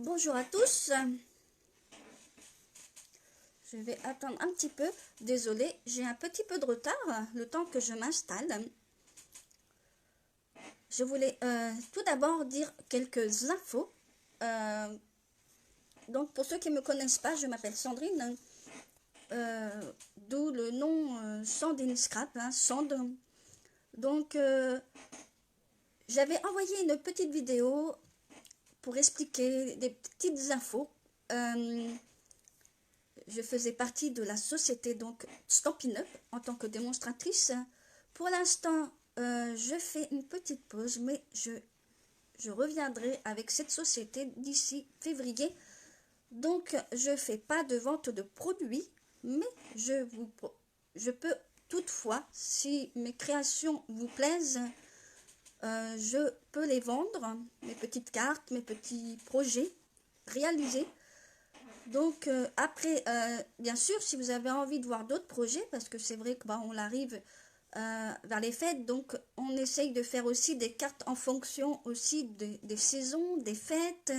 Bonjour à tous, je vais attendre un petit peu, désolée, j'ai un petit peu de retard, le temps que je m'installe. Je voulais tout d'abord dire quelques infos. Donc pour ceux qui ne me connaissent pas, je m'appelle Sandrine, d'où le nom Sandrine Scrap, Sand. Donc j'avais envoyé une petite vidéo pour expliquer des petites infos. Je faisais partie de la société donc Stampin' Up en tant que démonstratrice. Pour l'instant, je fais une petite pause, mais je reviendrai avec cette société d'ici février. Donc, je ne fais pas de vente de produits, mais je peux toutefois, si mes créations vous plaisent, je peux les vendre, mes petites cartes, mes petits projets réalisés. Donc après, bien sûr, si vous avez envie de voir d'autres projets, parce que c'est vrai qu'on arrive vers les fêtes, donc on essaye de faire aussi des cartes en fonction aussi des saisons, des fêtes.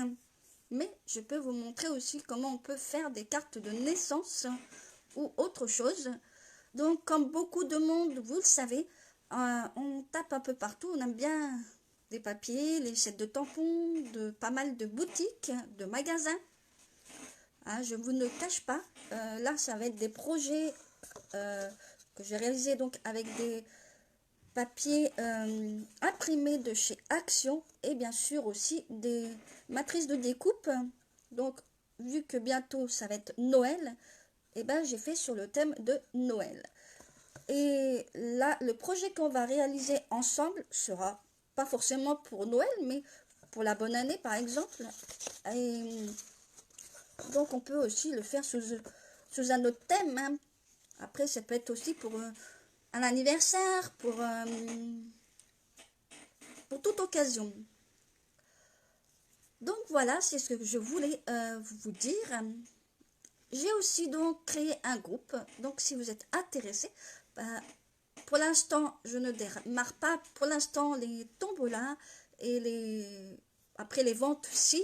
Mais je peux vous montrer aussi comment on peut faire des cartes de naissance ou autre chose. Donc comme beaucoup de monde, vous le savez, on tape un peu partout, on aime bien des papiers, les sets de tampons, de pas mal de boutiques, de magasins. Je vous ne cache pas, là ça va être des projets que j'ai réalisés donc avec des papiers imprimés de chez Action et bien sûr aussi des matrices de découpe. Donc vu que bientôt ça va être Noël, et ben j'ai fait sur le thème de Noël. Et là le projet qu'on va réaliser ensemble sera pas forcément pour Noël mais pour la bonne année par exemple. Et donc on peut aussi le faire sous un autre thème. Après, ça peut être aussi pour un anniversaire, pour toute occasion. Donc voilà, c'est ce que je voulais vous dire. J'ai aussi donc créé un groupe. Donc si vous êtes intéressé, pour l'instant, je ne démarre pas pour l'instant les tombolas et après les ventes, si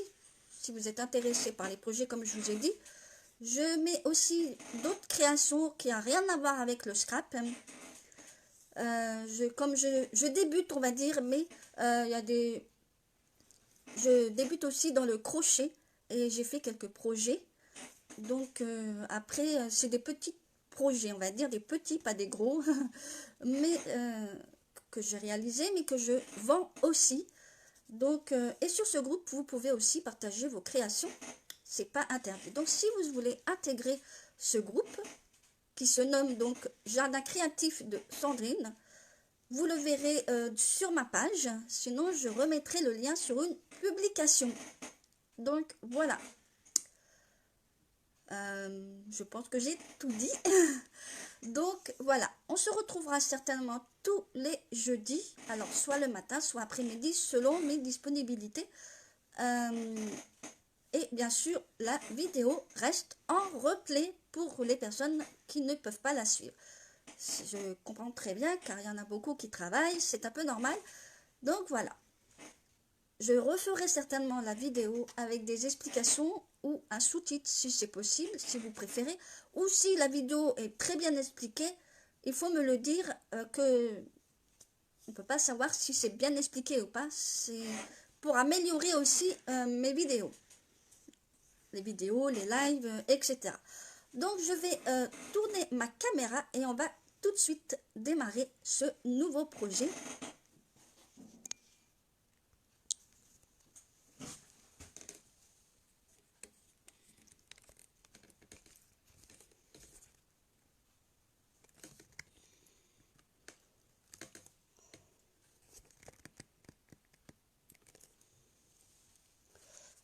vous êtes intéressé par les projets comme je vous ai dit. Je mets aussi d'autres créations qui n'ont rien à voir avec le scrap. Comme je débute, on va dire, mais je débute aussi dans le crochet et j'ai fait quelques projets. Donc après, c'est des petits projets, on va dire, des petits, pas des gros, mais que j'ai réalisé, mais que je vends aussi. Donc, et sur ce groupe, vous pouvez aussi partager vos créations. C'est pas interdit. Donc, si vous voulez intégrer ce groupe, qui se nomme donc Jardin créatif de Sandrine, vous le verrez sur ma page. Sinon, je remettrai le lien sur une publication. Donc, voilà. Je pense que j'ai tout dit. Donc, voilà. On se retrouvera certainement tous les jeudis. Alors, soit le matin, soit après-midi, selon mes disponibilités. Et bien sûr, la vidéo reste en replay pour les personnes qui ne peuvent pas la suivre. Je comprends très bien car il y en a beaucoup qui travaillent, c'est un peu normal. Donc voilà. Je referai certainement la vidéo avec des explications ou un sous-titre si c'est possible, si vous préférez. Ou si la vidéo est très bien expliquée, il faut me le dire que on ne peut pas savoir si c'est bien expliqué ou pas. C'est pour améliorer aussi mes vidéos. Les vidéos, les lives, etc. Donc je vais tourner ma caméra et on va tout de suite démarrer ce nouveau projet.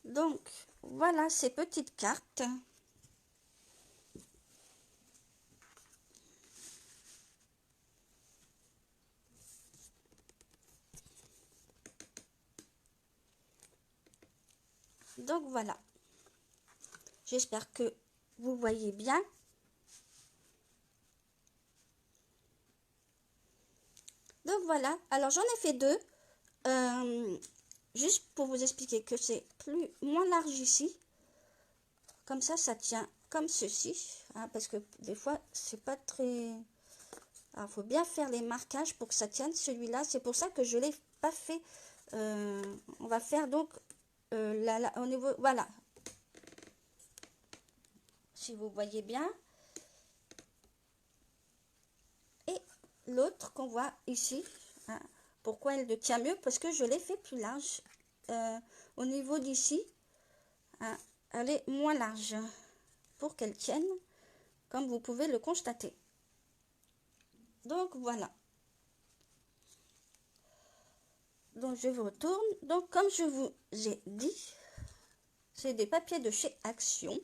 Donc voilà ces petites cartes. Donc voilà. J'espère que vous voyez bien. Donc voilà. Alors j'en ai fait deux. juste pour vous expliquer que c'est moins large ici. Comme ça tient comme ceci, hein, parce que des fois, c'est pas très... Il faut bien faire les marquages pour que ça tienne. Celui-là, c'est pour ça que je l'ai pas fait. On va faire donc au niveau... Voilà. Si vous voyez bien. Et l'autre qu'on voit ici, hein, pourquoi elle tient mieux? Parce que je l'ai fait plus large. Au niveau d'ici, hein, elle est moins large pour qu'elle tienne, comme vous pouvez le constater. Donc voilà. Donc je vous retourne. Donc comme je vous ai dit, c'est des papiers de chez Action.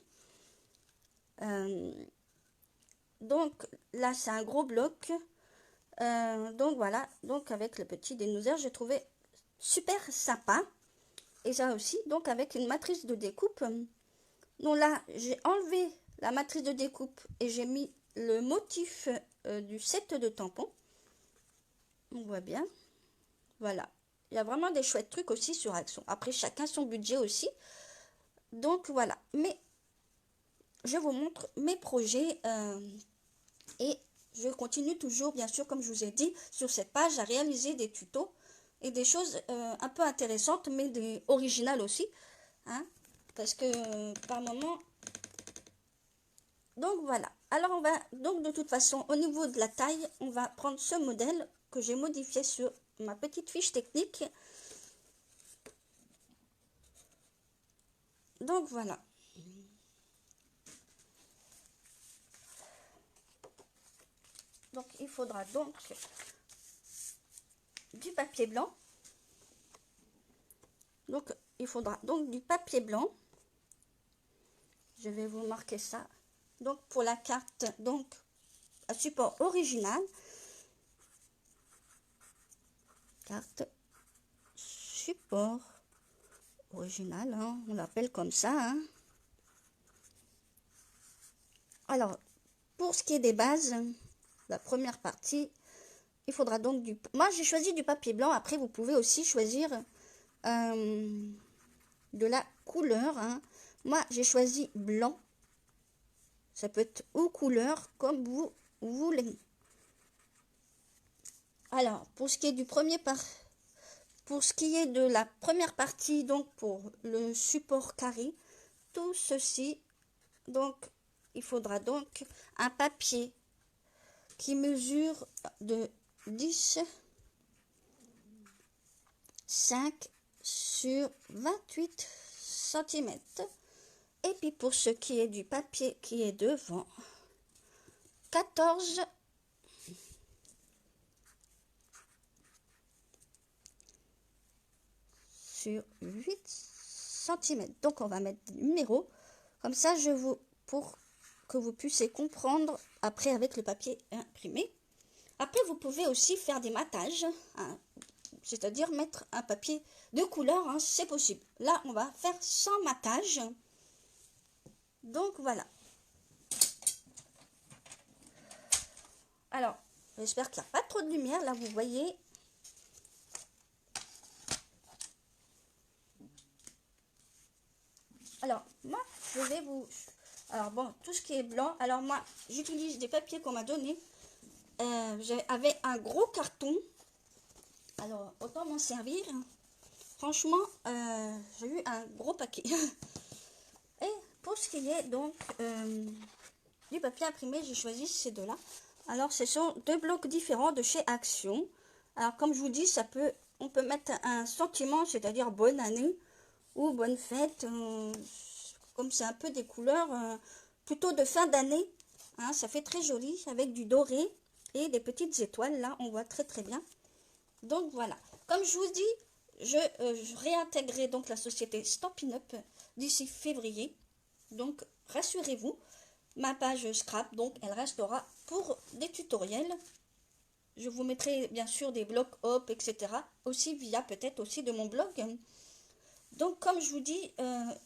Donc là c'est un gros bloc. Donc voilà. Donc avec le petit dénoueur, j'ai trouvé super sympa. Et ça aussi, donc avec une matrice de découpe. Donc là, j'ai enlevé la matrice de découpe et j'ai mis le motif du set de tampons. On voit bien. Voilà. Il y a vraiment des chouettes trucs aussi sur Action. Après, chacun son budget aussi. Donc voilà. Mais je vous montre mes projets. Et je continue toujours, bien sûr, comme je vous ai dit, sur cette page à réaliser des tutos. Et des choses un peu intéressantes, mais originales aussi. Hein, parce que par moment... Donc voilà. Alors on va... Donc de toute façon, au niveau de la taille, on va prendre ce modèle que j'ai modifié sur ma petite fiche technique. Donc voilà. Donc il faudra donc du papier blanc. Donc il faudra donc du papier blanc. Je vais vous marquer ça. Donc pour la carte, donc à support original. Carte support original, hein, on l'appelle comme ça. Hein. Alors, pour ce qui est des bases, la première partie, il faudra donc du... Moi, j'ai choisi du papier blanc. Après, vous pouvez aussi choisir de la couleur. Hein. Moi, j'ai choisi blanc. Ça peut être ou couleur, comme vous voulez. Alors, pour ce qui est du pour ce qui est de la première partie, donc pour le support carré, tout ceci, donc, il faudra donc un papier qui mesure de 10, 5 sur 28 cm. Et puis pour ce qui est du papier qui est devant, 14 sur 8 cm. Donc on va mettre des numéros. Comme ça, pour que vous puissiez comprendre après avec le papier imprimé. Après, vous pouvez aussi faire des matages, hein, c'est-à-dire mettre un papier de couleur, hein, c'est possible. Là, on va faire sans matage. Donc, voilà. Alors, j'espère qu'il n'y a pas trop de lumière. Là, vous voyez. Alors, moi, je vais vous... Alors, bon, tout ce qui est blanc. Alors, moi, j'utilise des papiers qu'on m'a donnés. J'avais un gros carton. Alors, autant m'en servir. Franchement, j'ai eu un gros paquet. Et pour ce qui est donc du papier imprimé, j'ai choisi ces deux-là. Alors, ce sont deux blocs différents de chez Action. Alors, comme je vous dis, on peut mettre un sentiment, c'est-à-dire bonne année ou bonne fête. Comme c'est un peu des couleurs plutôt de fin d'année. Hein, ça fait très joli avec du doré et des petites étoiles. Là, on voit très très bien. Donc, voilà. Comme je vous dis, je réintégrerai donc la société Stampin' Up d'ici février. Donc, rassurez-vous, ma page Scrap, donc, elle restera pour des tutoriels. Je vous mettrai bien sûr des blogs hop, etc. Aussi via peut-être aussi de mon blog. Donc, comme je vous dis,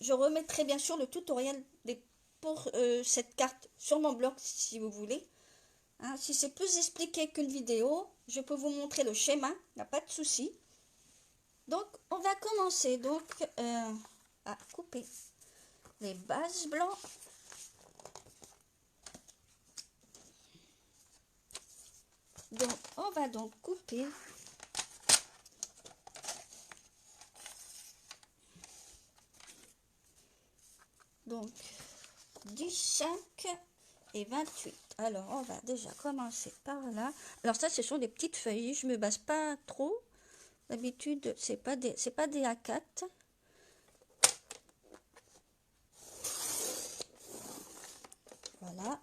je remettrai bien sûr le tutoriel pour cette carte sur mon blog si vous voulez. Hein, si c'est plus expliqué qu'une vidéo, je peux vous montrer le schéma, il n'y a pas de souci. Donc, on va commencer donc à couper les bases blancs. Donc, on va donc couper donc 15 et 28. Alors, on va déjà commencer par là. Alors ça, ce sont des petites feuilles. Je me base pas trop. D'habitude, c'est pas des A4. Voilà.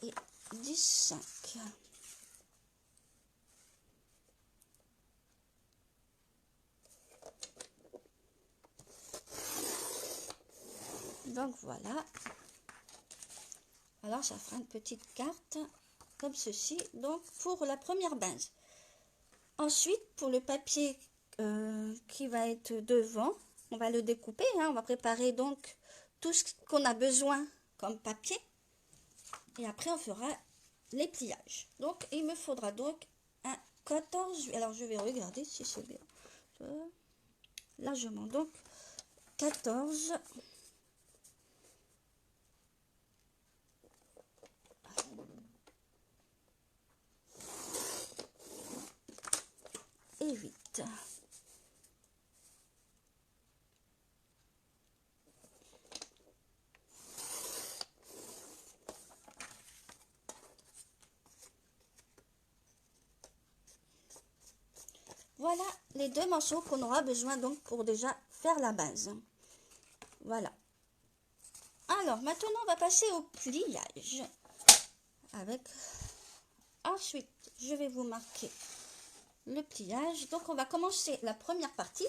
Et 15. Donc voilà. Alors ça fera une petite carte comme ceci. Donc pour la première base. Ensuite, pour le papier qui va être devant, on va le découper. Hein, on va préparer donc tout ce qu'on a besoin comme papier. Et après, on fera les pliages. Donc, il me faudra donc un 14. Alors, je vais regarder si c'est bien. Largement. Donc, 14. Et 8. Voilà les deux morceaux qu'on aura besoin donc pour déjà faire la base. Voilà. Alors, maintenant, on va passer au pliage. Ensuite, je vais vous marquer le pliage. Donc, on va commencer la première partie.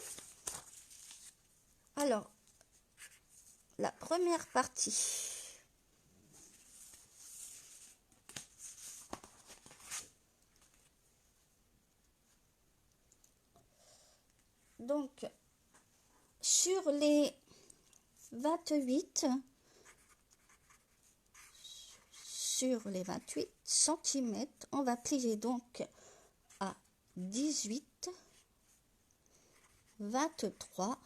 Alors, la première partie. Donc, sur les 28 cm, on va plier donc à 18, 23,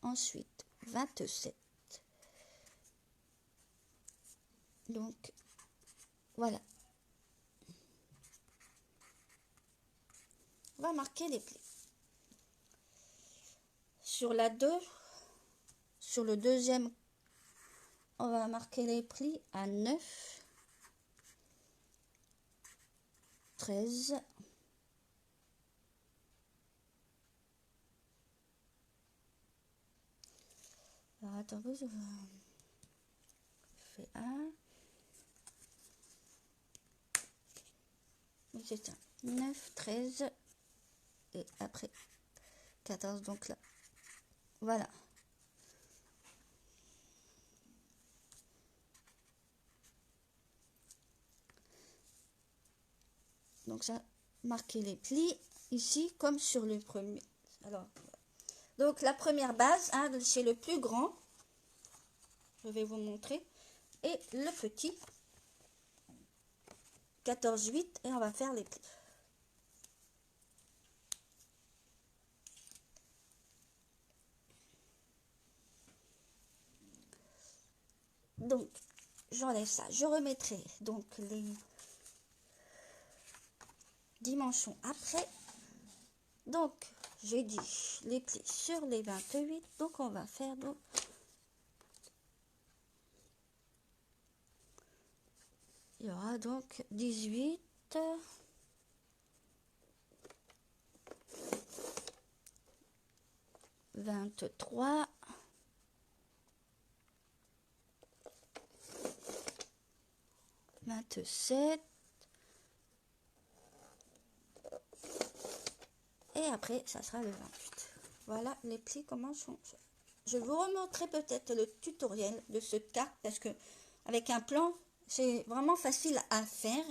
ensuite 27. Donc, voilà. On va marquer les plis. Sur la 2, sur le deuxième, on va marquer les plis à 9, 13, 14, je fais 1, c'est ça, 9, 13, et après 14, donc là, voilà. Donc ça, marquez les plis ici comme sur le premier. Alors, donc la première base, hein, c'est le plus grand. Je vais vous montrer. Et le petit, 14, 8, et on va faire les plis. Donc, j'enlève ça. Je remettrai donc les dimensions après. Donc, j'ai dit les plis sur les 28. Donc, on va faire donc il y aura donc 18, 23, 27, et après ça sera le 28. Voilà les plis comment sont. Je vous remontrerai peut-être le tutoriel de ce carte parce que avec un plan c'est vraiment facile à faire.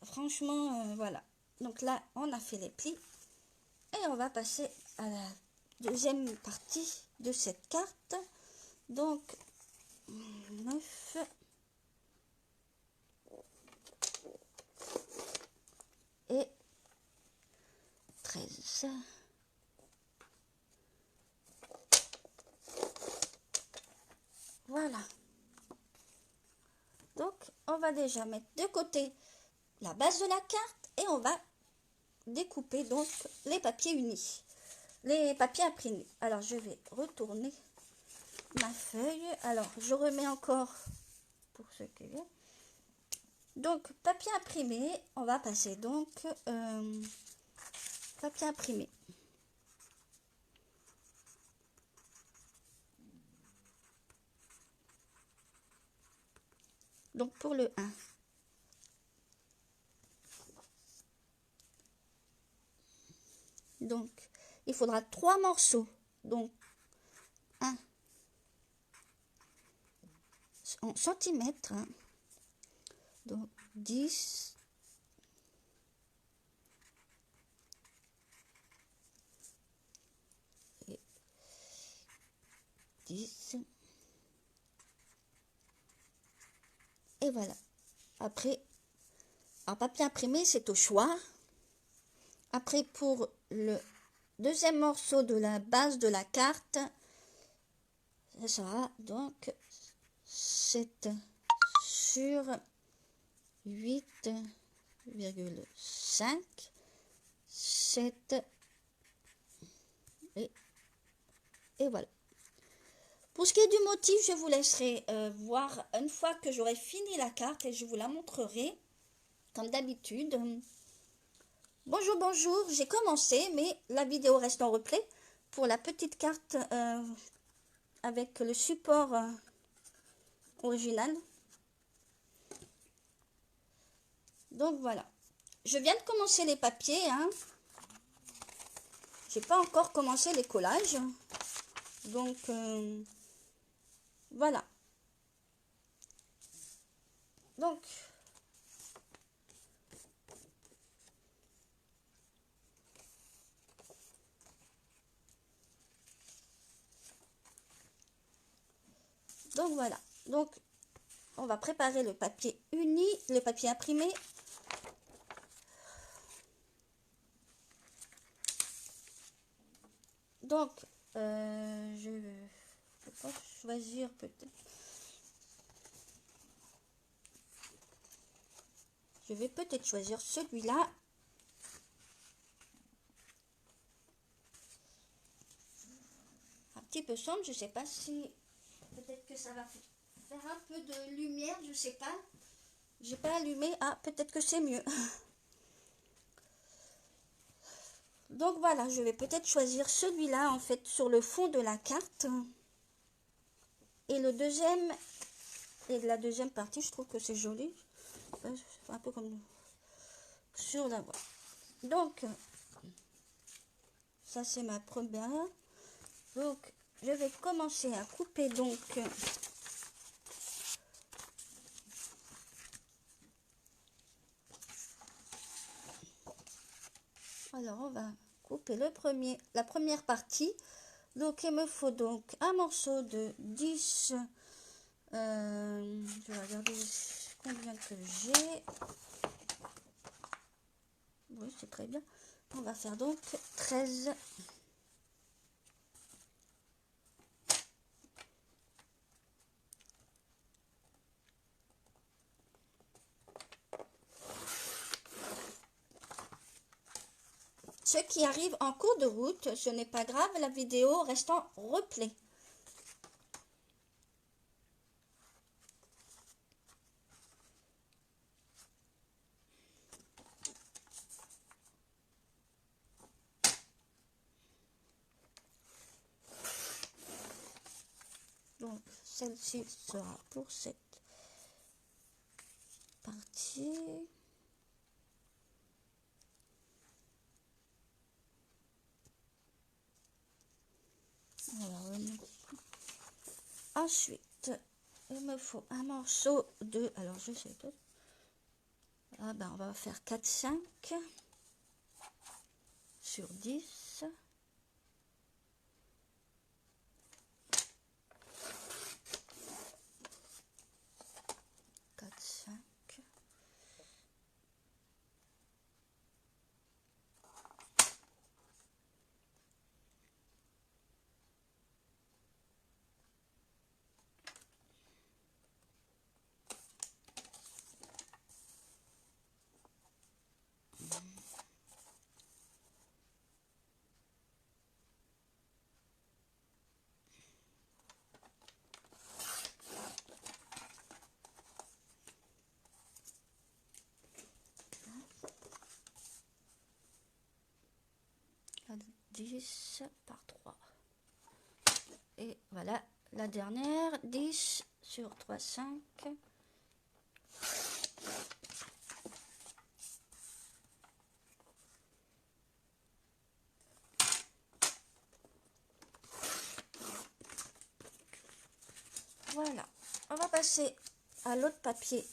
Franchement, voilà. Donc là on a fait les plis et on va passer à la deuxième partie de cette carte. Donc 9, et 13. Voilà. Donc, on va déjà mettre de côté la base de la carte et on va découper donc les papiers unis, les papiers imprimés. Alors, je vais retourner ma feuille. Alors, je remets encore pour ce qui est. Donc, papier imprimé, on va passer donc papier imprimé. Donc, pour le 1. Donc, il faudra 3 morceaux. Donc, 1 en centimètres. Hein. Donc, 10. Et 10. Et voilà. Après, en papier imprimé, c'est au choix. Après, pour le deuxième morceau de la base de la carte, ça sera donc 7 sur 8,5. 7. Et voilà. Pour ce qui est du motif, je vous laisserai voir une fois que j'aurai fini la carte et je vous la montrerai comme d'habitude. Bonjour, bonjour, j'ai commencé, mais la vidéo reste en replay pour la petite carte avec le support original. Donc voilà, je viens de commencer les papiers, hein. J'ai pas encore commencé les collages, donc voilà. Donc voilà, donc on va préparer le papier uni, le papier imprimé. Donc je vais pas choisir peut-être. Je vais peut-être choisir celui-là. Un petit peu sombre, je sais pas si peut-être que ça va faire un peu de lumière, je sais pas. J'ai pas allumé. Ah, peut-être que c'est mieux. Donc voilà, je vais peut-être choisir celui-là en fait sur le fond de la carte. Et le deuxième, et la deuxième partie, je trouve que c'est joli. Un peu comme sur la voie. Donc, ça c'est ma première. Donc, je vais commencer à couper donc alors on va couper la première partie. Donc il me faut donc un morceau de 10. Je vais regarder combien que j'ai. Oui, c'est très bien. On va faire donc 13. Ceux qui arrivent en cours de route, ce n'est pas grave, la vidéo reste en replay. Donc, celle-ci sera pour cette partie. Voilà. Ensuite, il me faut un morceau de... Alors, je sais pas. Ah ben, on va faire 4, 5 sur 10. 10 par 3. Et voilà, la dernière, 10 sur 3, 5. Voilà, on va passer à l'autre papier.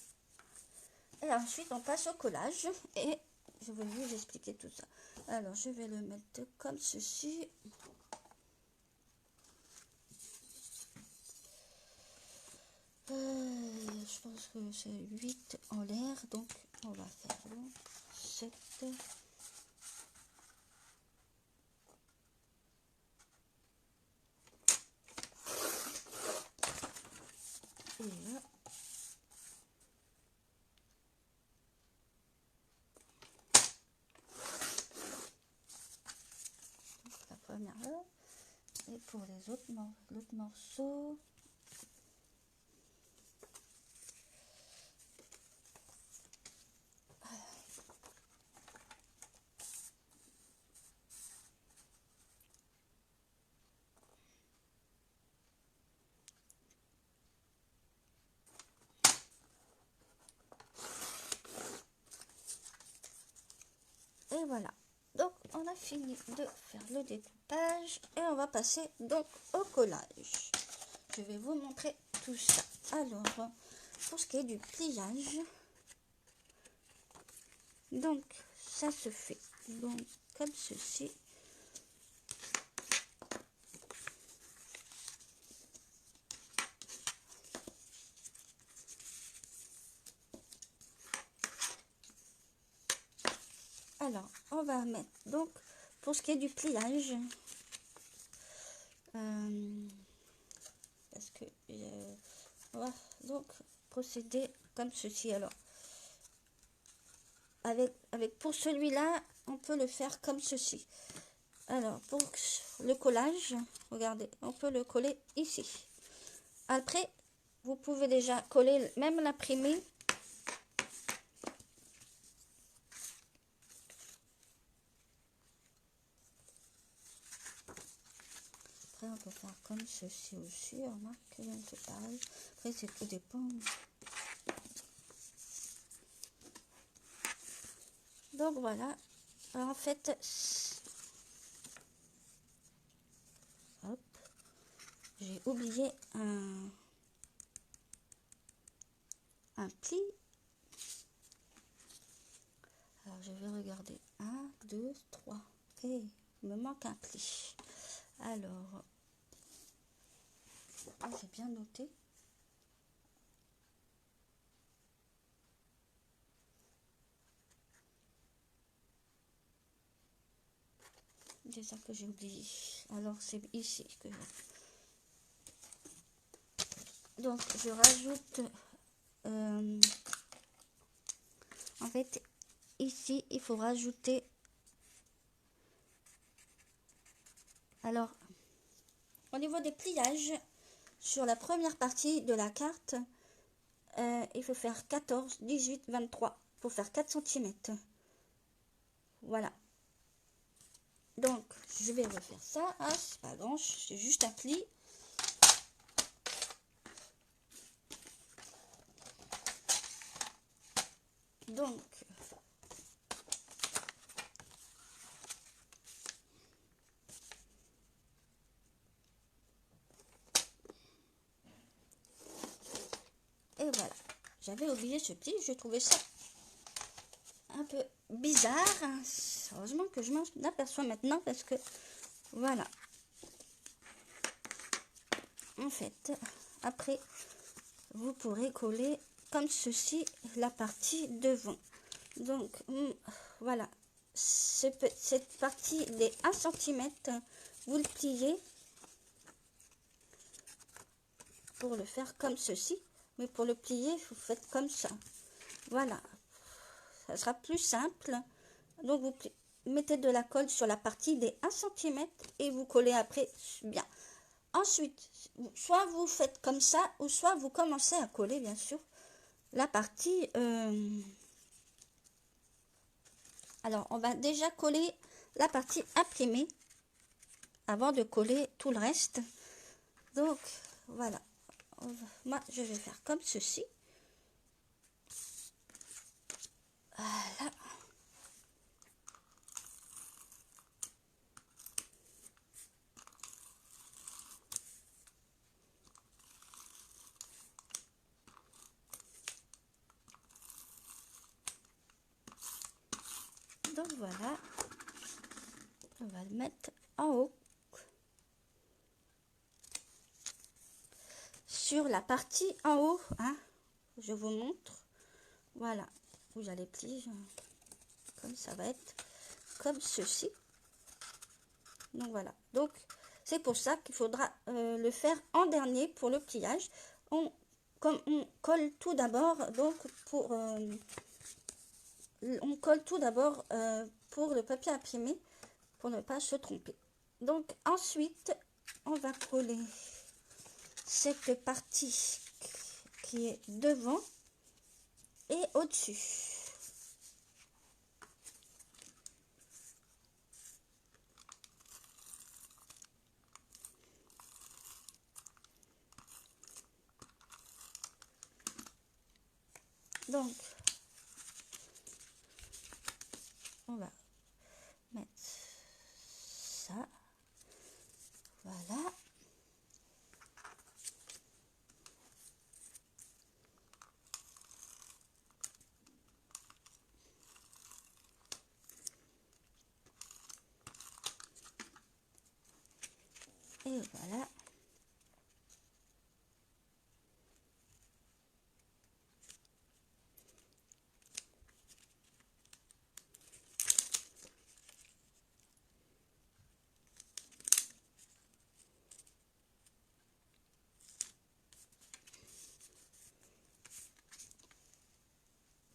Et ensuite, on passe au collage. Et je vais vous expliquer tout ça. Alors, je vais le mettre comme ceci. Je pense que c'est 8 en l'air. Donc, on va faire 7. Et là. La première là. Et pour les autres l'autre morceau. Et voilà. Donc, on a fini de faire le découpage et on va passer donc au collage. Je vais vous montrer tout ça. Alors, pour ce qui est du pliage, donc ça se fait donc comme ceci. Alors, on va mettre donc pour ce qui est du pliage, parce que on va donc procéder comme ceci. Alors, avec pour celui-là, on peut le faire comme ceci. Alors, pour le collage, regardez, on peut le coller ici. Après, vous pouvez déjà coller, même l'imprimer. Après, on peut faire comme ceci aussi. Remarque, c'est pareil. Après, c'est tout dépend. Donc, voilà. Alors, en fait, hop, j'ai oublié un pli. Alors, je vais regarder. 1, 2, 3. Et il me manque un pli. Alors, j'ai bien noté. C'est ça que j'ai oublié. Alors, c'est ici que donc, je rajoute... en fait, ici, il faut rajouter... Alors, au niveau des pliages, sur la première partie de la carte, il faut faire 14, 18, 23 pour faire 4 cm. Voilà. Donc, je vais refaire ça. Hein, c'est pas grand, c'est juste un pli. Donc, et voilà. J'avais oublié ce pli, je trouvais ça un peu bizarre. Heureusement que je m'en aperçois maintenant parce que, voilà. En fait, après, vous pourrez coller comme ceci la partie devant. Donc, voilà. Cette partie des 1 cm, vous le pliez pour le faire comme ceci. Mais pour le plier, vous faites comme ça. Voilà. Ça sera plus simple. Donc, vous mettez de la colle sur la partie des 1 cm et vous collez après bien. Ensuite, soit vous faites comme ça, ou soit vous commencez à coller, bien sûr, la partie... Alors, on va déjà coller la partie imprimée. avant de coller tout le reste. Donc voilà, moi je vais faire comme ceci. Voilà. Donc voilà, on va le mettre en haut sur la partie en haut, hein, je vous montre. Voilà, vous allez plier comme ça va être comme ceci. Donc voilà, donc c'est pour ça qu'il faudra le faire en dernier pour le pliage. Comme on colle tout d'abord, donc pour on colle tout d'abord pour le papier imprimé pour ne pas se tromper. Donc ensuite on va coller cette partie qui est devant et au-dessus. Donc on va mettre ça, voilà. Et voilà.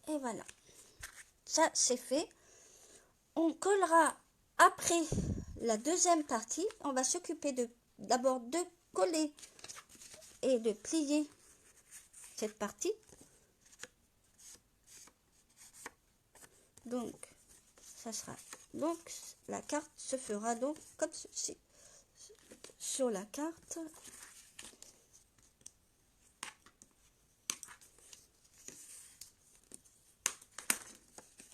Et voilà, ça c'est fait. On collera après la deuxième partie. On va s'occuper d'abord de coller et de plier cette partie. Donc ça sera donc la carte se fera donc comme ceci sur la carte.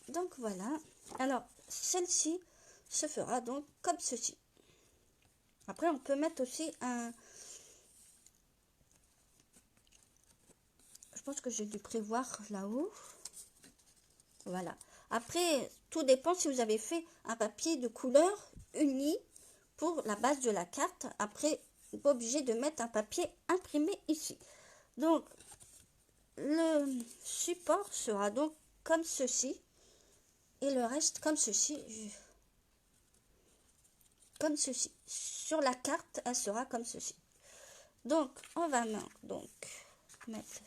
Donc voilà, alors celle-ci se fera donc comme ceci. Après on peut mettre aussi un, je pense que j'ai dû prévoir là-haut, voilà. Après tout dépend si vous avez fait un papier de couleur uni pour la base de la carte. Après pas obligé de mettre un papier imprimé ici. Donc le support sera donc comme ceci. Et le reste comme ceci, comme ceci. Sur la carte, elle sera comme ceci. Donc, on va donc mettre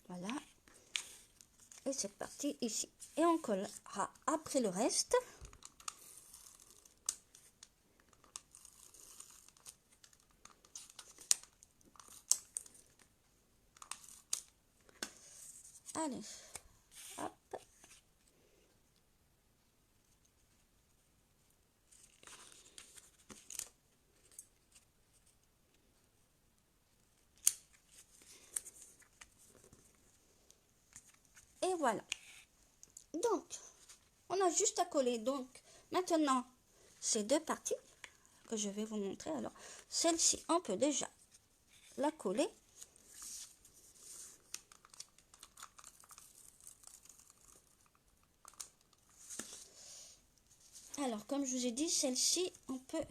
voilà. Et cette partie ici. Et on collera après le reste. Allez, hop. Et voilà. Donc, on a juste à coller. Donc, maintenant, ces deux parties que je vais vous montrer. Alors, celle-ci, on peut déjà la coller. Alors, comme je vous ai dit, celle-ci, on peut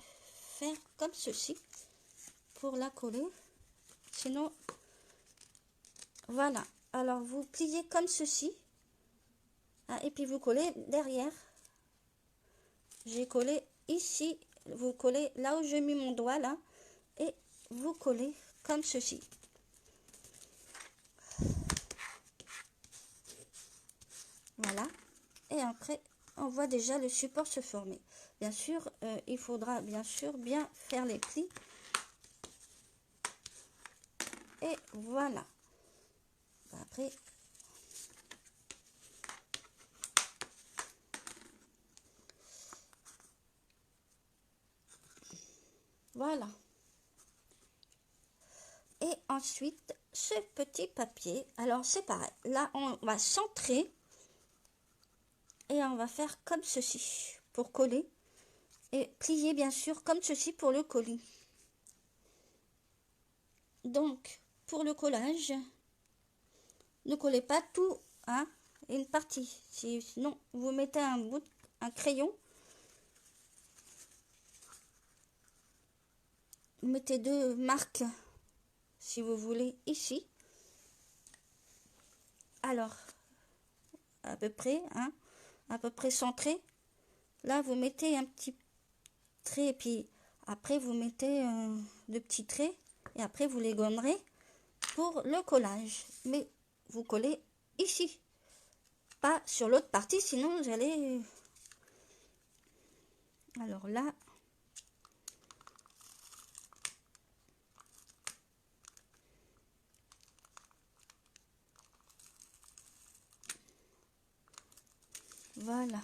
faire comme ceci pour la coller. Sinon, voilà. Alors, vous pliez comme ceci. Ah, et puis, vous collez derrière. J'ai collé ici vous collez là où j'ai mis mon doigt là, et vous collez comme ceci. Voilà. Et après, on voit déjà le support se former. Bien sûr, il faudra bien sûr bien faire les plis. Et voilà. Après, voilà. Et ensuite, ce petit papier, alors c'est pareil. Là, on va centrer et on va faire comme ceci pour coller. Et plier bien sûr comme ceci pour le colis. Donc, pour le collage, ne collez pas tout, hein, une partie. Sinon, vous mettez un crayon. Vous mettez 2 marques, si vous voulez, ici. Alors, à peu près, hein, à peu près centré. Là, vous mettez un petit trait, et puis après, vous mettez 2 petits traits, et après, vous les gommerez pour le collage. Mais vous collez ici, pas sur l'autre partie, sinon vous allez... Alors là, voilà.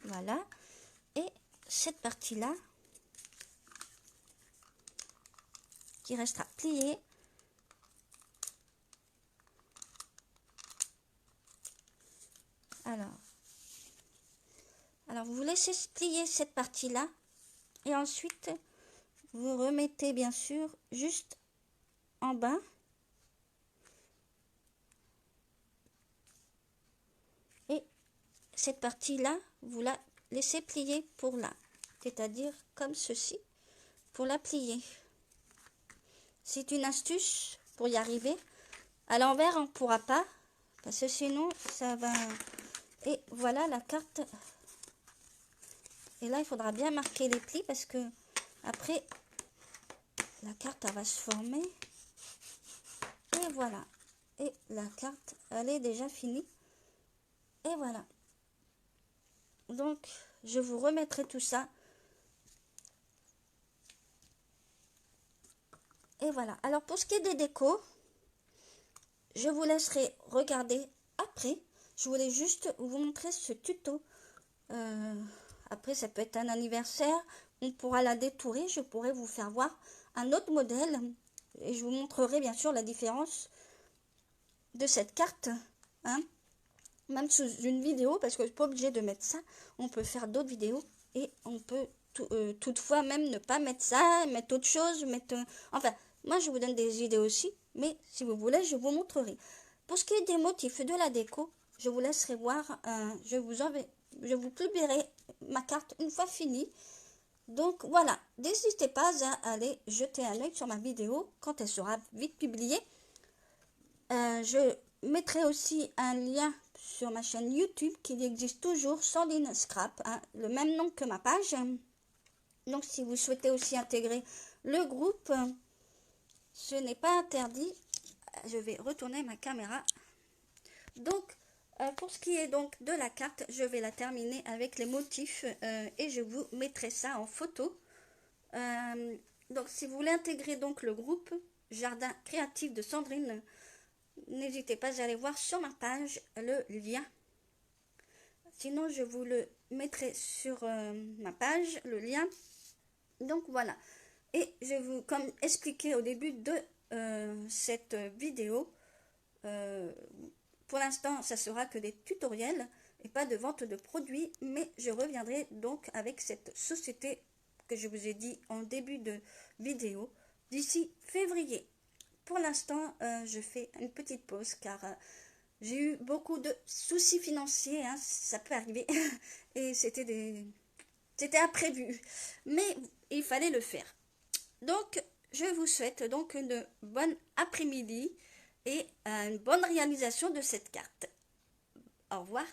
Voilà. Et cette partie-là, qui restera pliée, alors vous laissez plier cette partie-là, et ensuite, vous remettez bien sûr juste en bas. Et cette partie-là, vous la laissez plier pour là. C'est-à-dire comme ceci, pour la plier. C'est une astuce pour y arriver. À l'envers, on ne pourra pas, parce que sinon, ça va... Et voilà la carte. Et là, il faudra bien marquer les plis, parce que après, la carte, elle va se former. Et voilà. Et la carte, elle est déjà finie. Et voilà. Donc, je vous remettrai tout ça. Et voilà. Alors, pour ce qui est des décos, je vous laisserai regarder après. Je voulais juste vous montrer ce tuto. Après, ça peut être un anniversaire. On pourra la détourer. Je pourrais vous faire voir un autre modèle. Et je vous montrerai bien sûr la différence de cette carte. Hein, même sous une vidéo, parce que je suis pas obligé de mettre ça. On peut faire d'autres vidéos. Et on peut toutefois même ne pas mettre ça, mettre autre chose. Enfin, moi je vous donne des idées aussi. Mais si vous voulez, je vous montrerai. Pour ce qui est des motifs de la déco, je vous laisserai voir. Je vous publierai ma carte une fois finie. Donc voilà, n'hésitez pas à aller jeter un œil sur ma vidéo quand elle sera vite publiée. Je mettrai aussi un lien sur ma chaîne YouTube qui existe toujours, Sandrine Scrap, hein, le même nom que ma page. Donc si vous souhaitez aussi intégrer le groupe, ce n'est pas interdit. Je vais retourner ma caméra. Donc pour ce qui est donc de la carte, je vais la terminer avec les motifs et je vous mettrai ça en photo. Donc si vous voulez intégrer donc le groupe Jardin Créatif de Sandrine, n'hésitez pas à aller voir sur ma page le lien. Sinon je vous le mettrai sur ma page, le lien. Donc voilà. Et je vous, comme expliqué au début de cette vidéo, pour l'instant, ça sera que des tutoriels et pas de vente de produits, mais je reviendrai donc avec cette société que je vous ai dit en début de vidéo d'ici février. Pour l'instant, je fais une petite pause car j'ai eu beaucoup de soucis financiers, hein, ça peut arriver, et c'était imprévu, mais il fallait le faire. Donc, je vous souhaite donc une bonne après-midi et une bonne réalisation de cette carte. Au revoir.